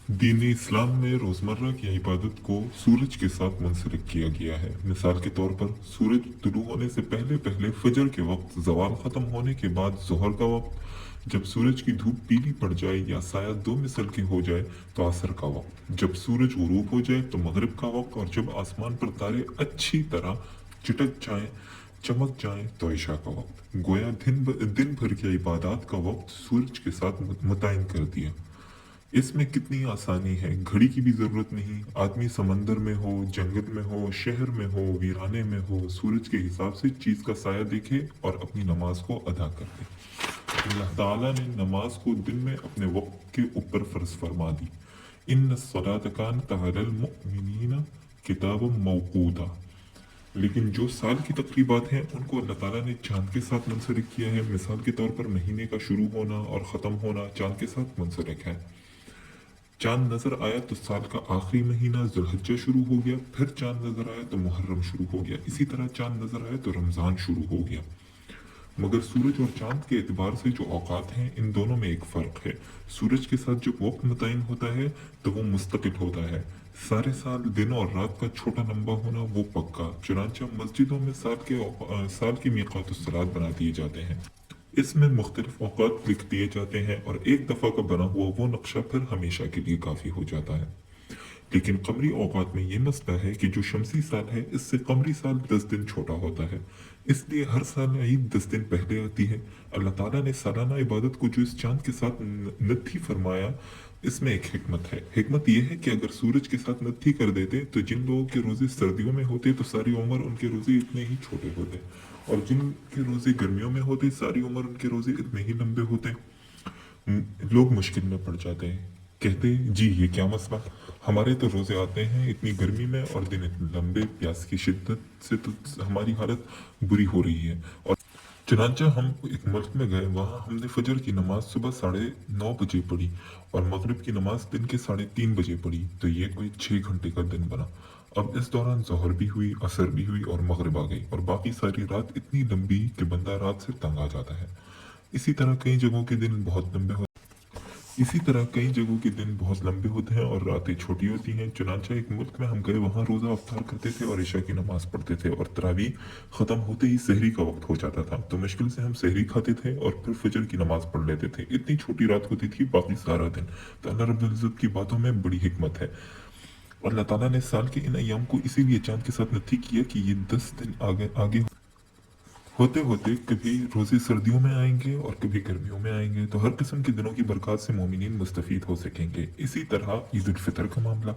दीन इस्लाम में रोज़मर्रा की इबादत को सूरज के साथ मुंसलिक किया गया है। मिसाल के तौर पर सूरज तुलू होने से पहले पहले फजर के वक्त, ज़वाल ख़त्म होने के बाद ज़ोहर का वक्त, जब सूरज की धूप पीली पड़ जाए या साया दो मिसल के हो जाए तो असर का वक्त, जब सूरज गुरूब हो जाए तो मगरिब का वक्त, और जब आसमान पर तारे अच्छी तरह चिटक जाएं, चमक जाएं तो ईशा का वक्त। गोया दिन भर की इबादत का वक्त सूरज के साथ मुतयन कर दिया। इसमें कितनी आसानी है, घड़ी की भी जरूरत नहीं। आदमी समंदर में हो, जंगल में हो, शहर में हो, वीराने में हो, सूरज के हिसाब से चीज का साया देखे और अपनी नमाज को अदा कर दे। अल्लाह ताला ने नमाज को दिन में अपने वक्त के ऊपर फर्ज फरमा दी। इन सलात कानत अलल मुमिनीना किताबम मौकूदा। लेकिन जो साल की तकरीबात हैं उनको अल्लाह ताला ने चांद के साथ मुंसलिक किया है। मिसाल के तौर पर महीने का शुरू होना और ख़त्म होना चांद के साथ मुंसलिक है। चांद नजर आया तो साल का आखिरी महीना जुल्हज्जा शुरू हो गया, फिर चांद नजर आया तो मुहर्रम शुरू हो गया, इसी तरह चांद नजर आया तो रमजान शुरू हो गया। मगर सूरज और चांद के एतबार से जो औकात हैं, इन दोनों में एक फ़र्क है। सूरज के साथ जब वक्त मुतयन होता है तो वो मुस्तकिल होता है। सारे साल दिन और रात का छोटा लंबा होना वो पक्का। चुनांचे मस्जिदों में साल की मीक़ात सलात बना दिए जाते हैं। इसमें मुख्तलिफ औकात लिख दिए जाते हैं और एक दफ़ा का बना हुआ वो नक्शा फिर हमेशा के लिए काफ़ी हो जाता है। लेकिन कमरी औकात में ये मसला है कि जो शमसी साल है इससे कमरी साल 10 दिन छोटा होता है। इसलिए हर साल ईद 10 दिन पहले आती है। अल्लाह ताला ने सालाना इबादत को जो इस चांद के साथ नत्थी फरमाया, इसमें एक हिकमत है। हिकमत यह है कि अगर सूरज के साथ नत्थी कर देते तो जिन लोगों के रोजे सर्दियों में होते तो सारी उम्र उनके रोजे इतने ही छोटे होते, और जिनके रोजे गर्मियों में होते सारी उम्र उनके रोजे इतने ही लंबे होते। लोग मुश्किल में पड़ जाते हैं, कहते हैं जी ये क्या मसला, हमारे तो रोजे आते हैं इतनी गर्मी में और दिन इतने लंबे, प्यास की शिद्दत से तो हमारी हालत बुरी हो रही है। और चुनांचे हम एक मुल्क में गए, वहाँ हमने फजर की नमाज सुबह 9:30 बजे पढ़ी और मगरिब की नमाज दिन के 3:30 बजे पढ़ी, तो ये कोई 6 घंटे का दिन बना। अब इस दौरान जोहर भी हुई, असर भी हुई और मगरिब आ गई, और बाकी सारी रात इतनी लंबी कि बंदा रात से तंग आ जाता है। इसी तरह कई जगहों के दिन बहुत लंबे हो इसी तरह कई जगहों के दिन बहुत लंबे होते हैं और रातें छोटी होती हैं। चुनांचे एक मुल्क में हम गए, वहाँ रोज़ा अफ्तार करते थे और इशा की नमाज पढ़ते थे, और तरावी ख़त्म होते ही सहरी का वक्त हो जाता था, तो मुश्किल से हम सहरी खाते थे और फिर फजर की नमाज पढ़ लेते थे। इतनी छोटी रात होती थी बाकी सारा दिन। तो अल्लाह रब्बुल इज़्ज़त की बातों में बड़ी हिकमत है। अल्लाह ताला ने साल के इन अय्याम को इसीलिए चांद के साथ नत्थी किया कि ये 10 दिन आगे आगे होते होते कभी रोजे सर्दियों में आएंगे और कभी गर्मियों में आएंगे, तो हर किस्म के दिनों की बरकत से मोमिनीन मुस्तफीद हो सकेंगे। इसी तरह ईद उल फितर का मामला।